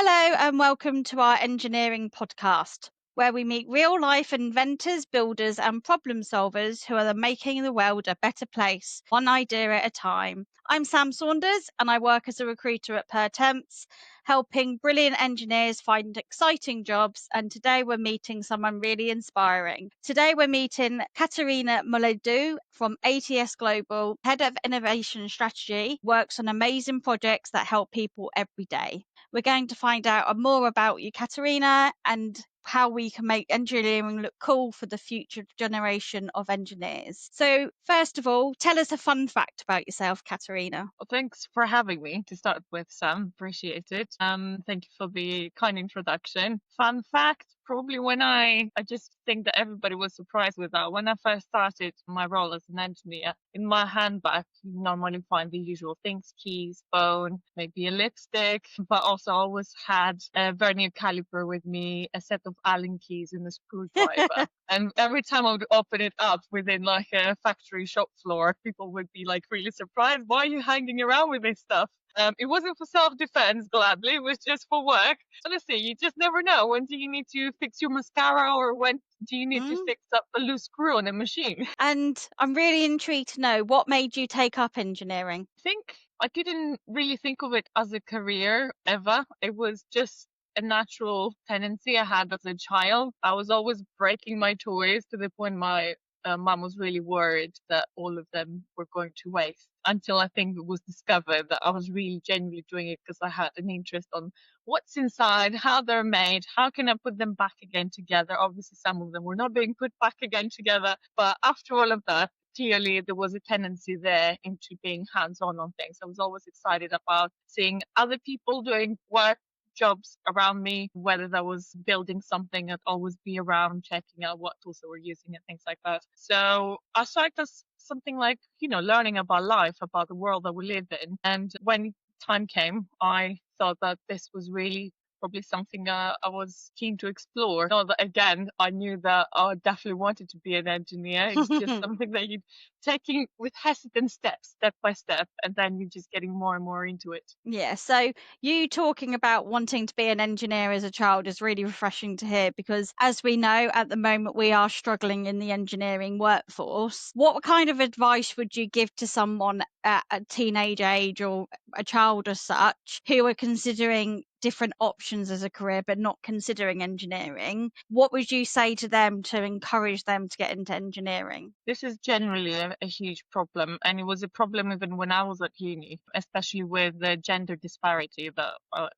Hello, and welcome to our engineering podcast, where we meet real life inventors, builders, and problem solvers who are making the world a better place, one idea at a time. I'm Sam Saunders, and I work as a recruiter at Pertemps, helping brilliant engineers find exciting jobs. And today we're meeting someone really inspiring. Today we're meeting Katerina Mouliadou from ATS Global, Head of Innovation Strategy, works on amazing projects that help people every day. We're going to find out more about you, Katerina, and how we can make engineering look cool for the future generation of engineers. So, first of all, tell us a fun fact about yourself, Katerina. Well, thanks for having me to start with, Sam. Appreciate it. Thank you for the kind introduction. Fun fact, probably when I just think that everybody was surprised with that. When I first started my role as an engineer, in my handbag, you normally find the usual things, keys, phone, maybe a lipstick, but also I always had a vernier caliper with me, a set of Allen keys and a screwdriver. And every time I would open it up within like a factory shop floor, people would be like really surprised. Why are you hanging around with this stuff? It wasn't for self-defense, gladly. It was just for work. Honestly, you just never know. When do you need to fix your mascara or when do you need to fix up a loose screw on a machine? And I'm really intrigued to know what made you take up engineering. I think I didn't really think of it as a career ever. It was just a natural tendency I had as a child. I was always breaking my toys to the point my mum was really worried that all of them were going to waste until I think it was discovered that I was really genuinely doing it because I had an interest on what's inside, how they're made, how can I put them back again together. Obviously, some of them were not being put back again together, but after all of that, clearly there was a tendency there into being hands-on on things. I was always excited about seeing other people doing work jobs around me, whether that was building something, I'd always be around checking out what tools they were using and things like that. So I saw it as something like, learning about life, about the world that we live in. And when time came, I thought that this was really probably something I was keen to explore. Not that, again, I knew that I definitely wanted to be an engineer. It's just something that you're taking with hesitant steps, step by step, and then you're just getting more and more into it. Yeah, so you talking about wanting to be an engineer as a child is really refreshing to hear because, as we know, at the moment we are struggling in the engineering workforce. What kind of advice would you give to someone at a teenage age or a child as such who are considering different options as a career but not considering engineering? What would you say to them to encourage them to get into engineering? This is generally a huge problem, and it was a problem even when I was at uni, especially with the gender disparity that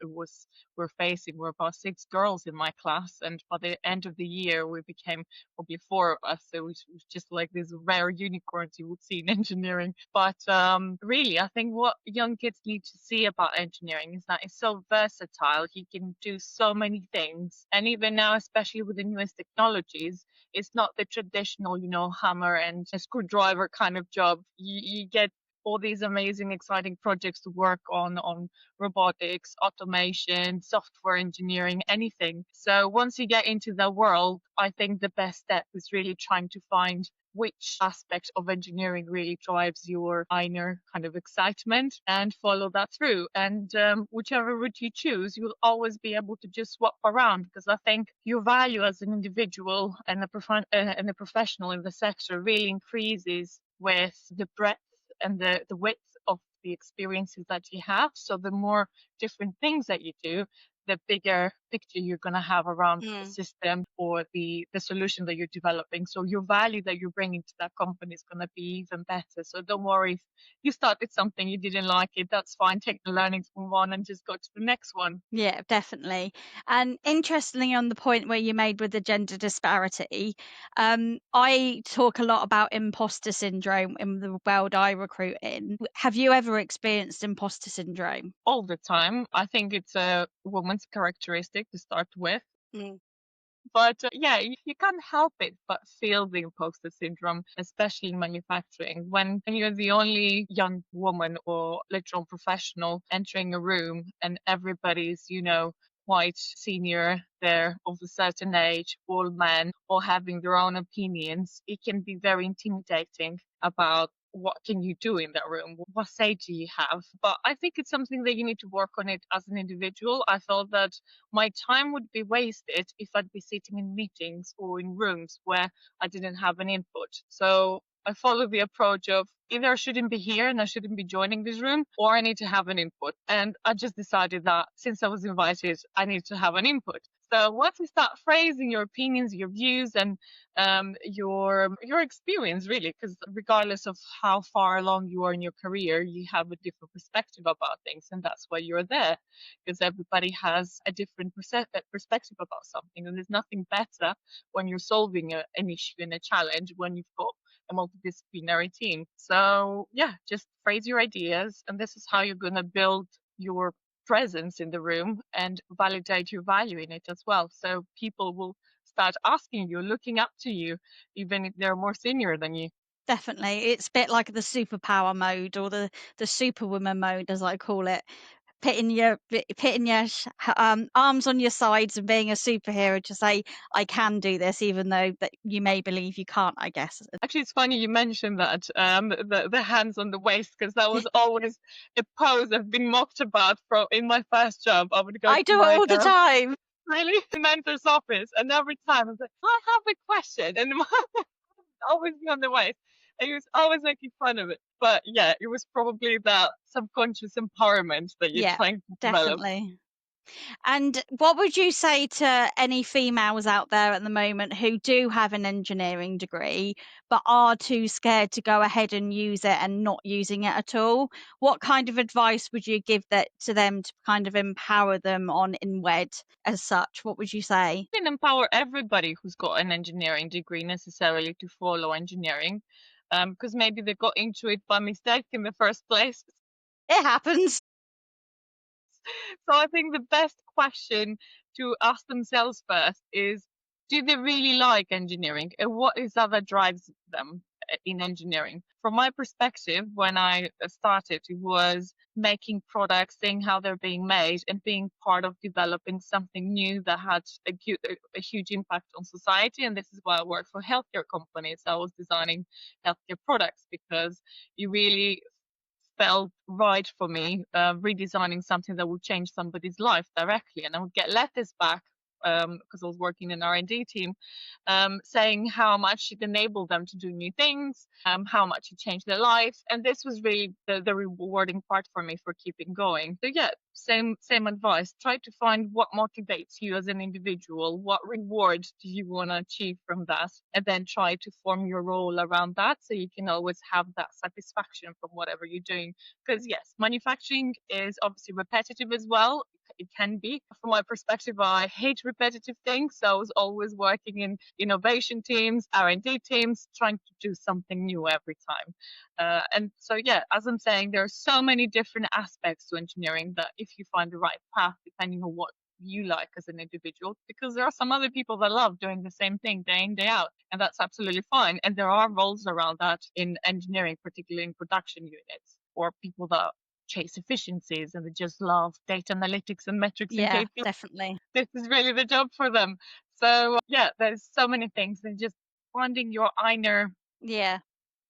we're facing. We're about 6 girls in my class, and by the end of the year, we became probably 4 of us. So it was just like these rare unicorns you would see in engineering. But really, I think what young kids need to see about engineering is that it's so versatile. You can do so many things, and even now, especially with the newest technologies, it's not the traditional, hammer and a screwdriver kind of job. You get all these amazing, exciting projects to work on robotics, automation, software engineering, anything. So once you get into the world, I think the best step is really trying to find which aspect of engineering really drives your inner kind of excitement and follow that through. And whichever route you choose, you'll always be able to just swap around because I think your value as an individual and a professional in the sector really increases with the breadth and the width of the experiences that you have. So the more different things that you do, the bigger picture you're going to have around the system or the solution that you're developing. So your value that you're bringing to that company is going to be even better. So don't worry if you started something, you didn't like it, that's fine. Take the learnings, move on and just go to the next one. Yeah, definitely. And interestingly, on the point where you made with the gender disparity, I talk a lot about imposter syndrome in the world I recruit in. Have you ever experienced imposter syndrome? All the time. I think it's a woman's characteristic to start with. Mm. But yeah, you can't help it but feel the imposter syndrome, especially in manufacturing. When you're the only young woman or literal professional entering a room and everybody's, quite senior, they're of a certain age, all men, or having their own opinions, it can be very intimidating about what can you do in that room? What say do you have? But I think it's something that you need to work on it as an individual. I felt that my time would be wasted if I'd be sitting in meetings or in rooms where I didn't have an input. So I follow the approach of either I shouldn't be here and I shouldn't be joining this room, or I need to have an input. And I just decided that since I was invited, I need to have an input. So once you start phrasing your opinions, your views, and your experience, really, because regardless of how far along you are in your career, you have a different perspective about things, and that's why you're there, because everybody has a different perspective about something, and there's nothing better when you're solving an issue and a challenge when you've got a multidisciplinary team. So yeah, just phrase your ideas, and this is how you're going to build your presence in the room and validate your value in it as well. So people will start asking you, looking up to you, even if they're more senior than you. Definitely. It's a bit like the superpower mode, or the superwoman mode, as I call it. Putting your arms on your sides and being a superhero to say, I can do this, even though that you may believe you can't, I guess. Actually, it's funny you mentioned that, the hands on the waist, because that was always a pose I've been mocked about in my first job. I would go I to do it my all the time. really mentor's office, and every time I was like, I have a question, and always be on the waist. And he was always making fun of it. But yeah, it was probably that subconscious empowerment that you're Yeah, trying to develop. definitely. And what would you say to any females out there at the moment who do have an engineering degree but are too scared to go ahead and use it and not using it at all? What kind of advice would you give that to them to kind of empower them on InWed as such? What would you say? Can empower everybody who's got an engineering degree necessarily to follow engineering, because maybe they got into it by mistake in the first place. It happens. So I think the best question to ask themselves first is, do they really like engineering? And what is that drives them in engineering? From my perspective, when I started, it was making products, seeing how they're being made, and being part of developing something new that had a huge impact on society. And this is why I work for healthcare companies. I was designing healthcare products because you really felt right for me, redesigning something that would change somebody's life directly. And I would get letters back, because I was working in R&D team, saying how much it enabled them to do new things, how much it changed their lives. And this was really the rewarding part for me for keeping going. So yeah, same advice. Try to find what motivates you as an individual. What reward do you want to achieve from that? And then try to form your role around that, so you can always have that satisfaction from whatever you're doing. Because yes, manufacturing is obviously repetitive as well. It can be. From my perspective, I hate repetitive things. So I was always working in innovation teams, R&D teams, trying to do something new every time. And so, yeah, as I'm saying, there are so many different aspects to engineering that if you find the right path, depending on what you like as an individual, because there are some other people that love doing the same thing day in, day out, and that's absolutely fine. And there are roles around that in engineering, particularly in production units, or people that chase efficiencies and they just love data analytics and metrics and Yeah, KPIs. definitely. This is really the job for them. So yeah, there's so many things, and just finding your inner Yeah.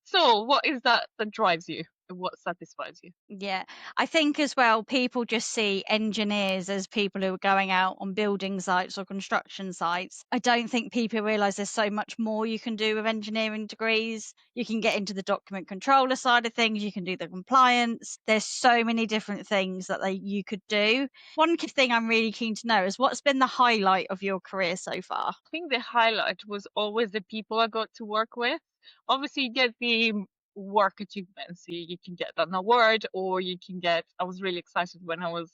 soul. What is that drives you? What satisfies you? Yeah, I think as well, people just see engineers as people who are going out on building sites or construction sites. I don't think people realise there's so much more you can do with engineering degrees. You can get into the document controller side of things, you can do the compliance. There's so many different things that you could do. One thing I'm really keen to know is, what's been the highlight of your career so far? I think the highlight was always the people I got to work with. Obviously, you get the work achievements. You can get an award, or you can get. I was really excited when I was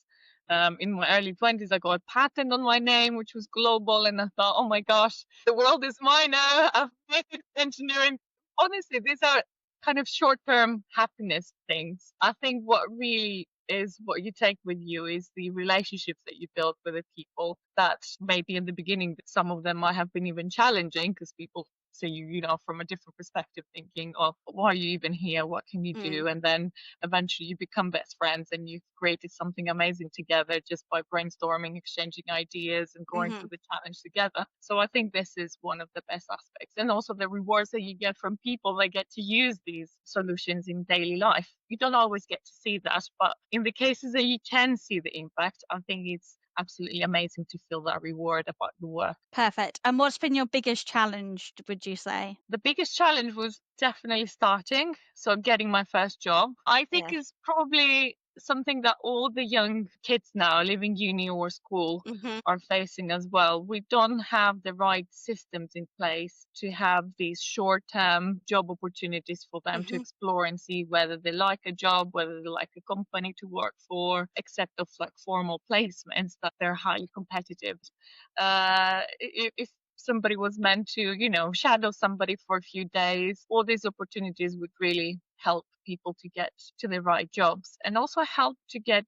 in my early 20s. I got a patent on my name, which was global, and I thought, oh my gosh, the world is mine now. I've made it in engineering. Honestly, these are kind of short-term happiness things. I think what really is what you take with you is the relationships that you build with the people, that maybe in the beginning some of them might have been even challenging, because people So you know, from a different perspective, thinking, oh, why are you even here? What can you Mm. do? And then eventually you become best friends and you've created something amazing together just by brainstorming, exchanging ideas, and going Hmm. through the challenge together. So I think this is one of the best aspects. And also the rewards that you get from people that get to use these solutions in daily life. You don't always get to see that, but in the cases that you can see the impact, I think it's absolutely amazing to feel that reward about the work. Perfect. And what's been your biggest challenge, would you say? The biggest challenge was definitely starting, so getting my first job. I think Yeah. is probably something that all the young kids now leaving uni or school Hmm. are facing as well. We don't have the right systems in place to have these short-term job opportunities for them to Hmm. explore and see whether they like a job, whether they like a company to work for, except of like formal placements that they're highly competitive. If somebody was meant to, you know, shadow somebody for a few days, all these opportunities would really help people to get to the right jobs and also help to get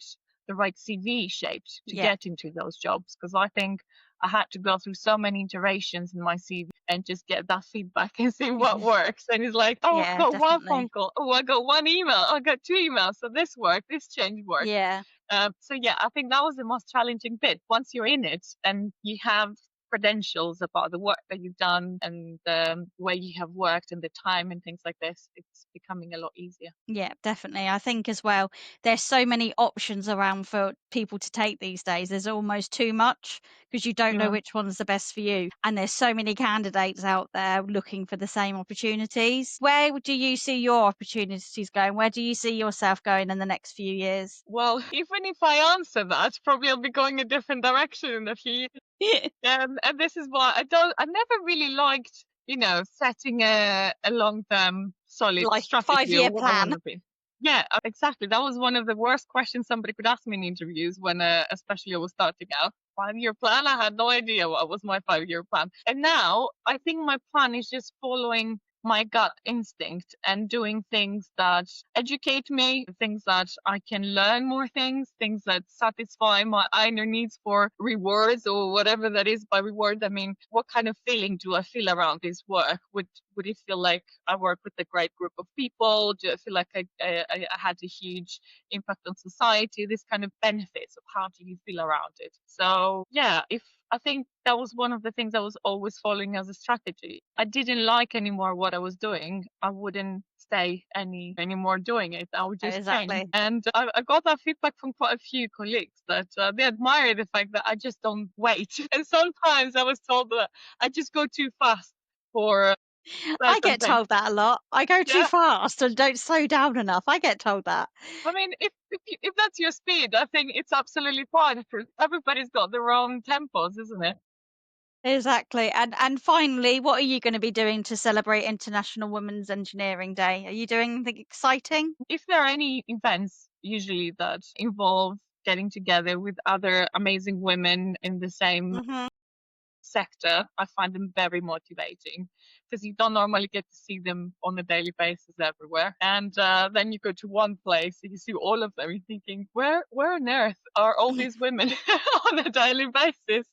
the right CV shaped to Yeah. get into those jobs. Because I think I had to go through so many iterations in my CV and just get that feedback and see what works. And it's like, oh, I Yeah, got one phone definitely. call. Oh, I got one email. I got two emails. So this worked. This change worked. Yeah. So yeah, I think that was the most challenging bit. Once you're in it and you have credentials about the work that you've done and where you have worked and the time and things like this, it's becoming a lot easier. Yeah, definitely. I think as well, there's so many options around for people to take these days. There's almost too much because you don't know Mm. which one's the best for you. And there's so many candidates out there looking for the same opportunities. Where do you see your opportunities going? Where do you see yourself going in the next few years? Well, even if I answer that, probably I'll be going a different direction in a few years. And this is why I never really liked, you know, setting a long-term solid Like strategy or 5-year what I want plan. to be. Yeah, exactly. That was one of the worst questions somebody could ask me in interviews when, especially I was starting out. 5-year plan? I had no idea what was my 5-year plan. And now I think my plan is just following my gut instinct and doing things that educate me, things that I can learn more things that satisfy my inner needs for rewards or whatever that is by reward. I mean, what kind of feeling do I feel around this work? Would it feel like I work with a great group of people? Do I feel like I had a huge impact on society? This kind of benefits of how do you feel around it? So yeah, if I think that was one of the things I was always following as a strategy. I didn't like anymore what I was doing. I wouldn't stay anymore doing it. I would just change. Exactly. And I got that feedback from quite a few colleagues that they admire the fact that I just don't wait. And sometimes I was told that I just go too fast for I certain get things. told that a lot. I go too Yeah. fast and don't slow down enough. I get told that. I mean, if that's your speed, I think it's absolutely fine. Everybody's got their own tempos, isn't it? Exactly. And finally, what are you going to be doing to celebrate International Women's Engineering Day? Are you doing anything exciting? If there are any events usually that involve getting together with other amazing women in the same Hmm. sector, I find them very motivating because you don't normally get to see them on a daily basis everywhere. And then you go to one place and you see all of them. You're thinking, where on earth are all these women on a daily basis?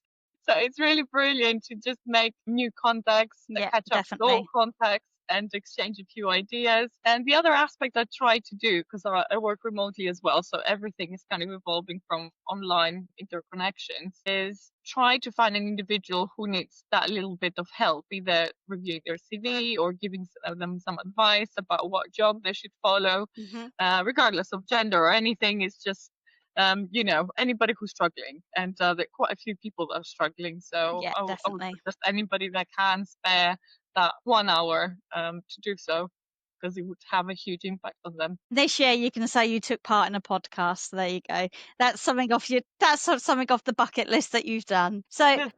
So it's really brilliant to just make new contacts, Yeah, catch up with old definitely. contacts, and exchange a few ideas. And the other aspect I try to do, because I work remotely as well, so everything is kind of evolving from online interconnections, is try to find an individual who needs that little bit of help, either reviewing their CV or giving them some advice about what job they should follow, Hmm. regardless of gender or anything. It's just you know, anybody who's struggling, and there are quite a few people that are struggling. So Yeah, I would definitely. suggest anybody that can spare that 1 hour to do so, because it would have a huge impact on them. This year you can say you took part in a podcast. There you go. That's something off the bucket list that you've done. So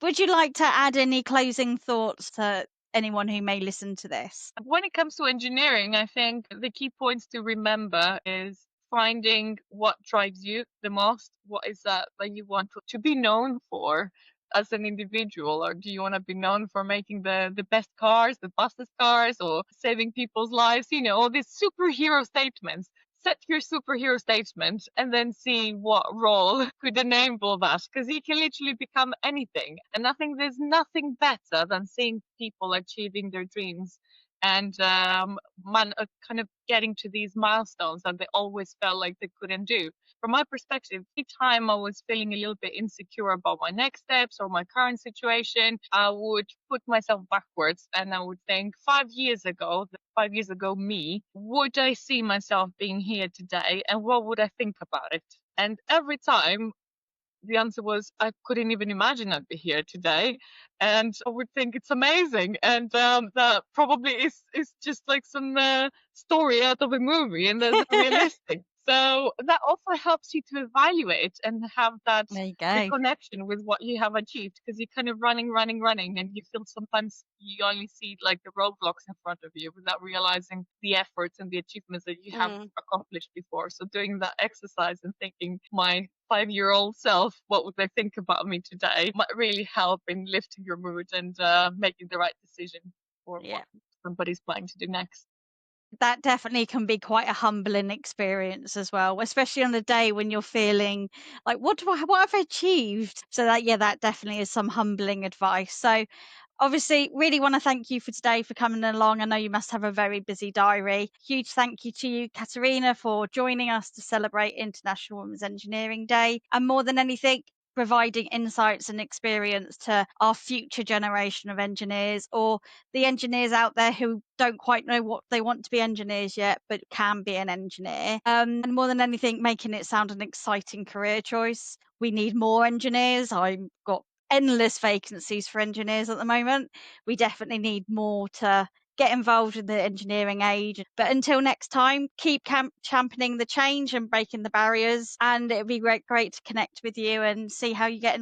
would you like to add any closing thoughts to anyone who may listen to this? When it comes to engineering, I think the key points to remember is finding what drives you the most. What is that you want to be known for as an individual? Or do you want to be known for making the best cars, the fastest cars, or saving people's lives? You know, all these superhero statements. set your superhero statement and then see what role could enable that, because you can literally become anything. And I think there's nothing better than seeing people achieving their dreams and kind of getting to these milestones that they always felt like they couldn't do. From my perspective, every time I was feeling a little bit insecure about my next steps or my current situation, I would put myself backwards and I would think 5 years ago, the 5 years ago me, would I see myself being here today and what would I think about it? And every time the answer was I couldn't even imagine I'd be here today, and I would think it's amazing, and that probably is just like some story out of a movie, and that's not realistic. So that also helps you to evaluate and have that There you go. reconnection with what you have achieved, because you're kind of running, and you feel sometimes you only see like the roadblocks in front of you without realizing the efforts and the achievements that you have Mm, accomplished before. So doing that exercise and thinking my 5-year-old self, what would they think about me today, might really help in lifting your mood and making the right decision for what yeah. somebody's planning to do next. That definitely can be quite a humbling experience as well, especially on the day when you're feeling like, what have I achieved? So that, yeah, that definitely is some humbling advice. So obviously, really want to thank you for today for coming along. I know you must have a very busy diary. Huge thank you to you, Katerina, for joining us to celebrate International Women's Engineering Day. And more than anything, providing insights and experience to our future generation of engineers, or the engineers out there who don't quite know what they want to be engineers yet, but can be an engineer. And more than anything, making it sound an exciting career choice. We need more engineers. I've got endless vacancies for engineers at the moment. We definitely need more to get involved in the engineering age. But until next time, keep championing the change and breaking the barriers. And it'd be great to connect with you and see how you get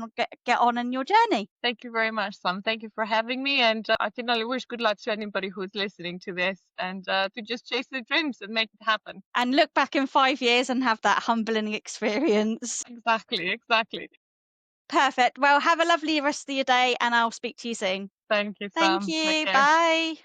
on in your journey. Thank you very much, Sam. Thank you for having me. And I can only wish good luck to anybody who's listening to this, and to just chase their dreams and make it happen. And look back in 5 years and have that humbling experience. Exactly, exactly. Perfect. Well, have a lovely rest of your day and I'll speak to you soon. Thank you, Thank Sam. Take you. care. Bye.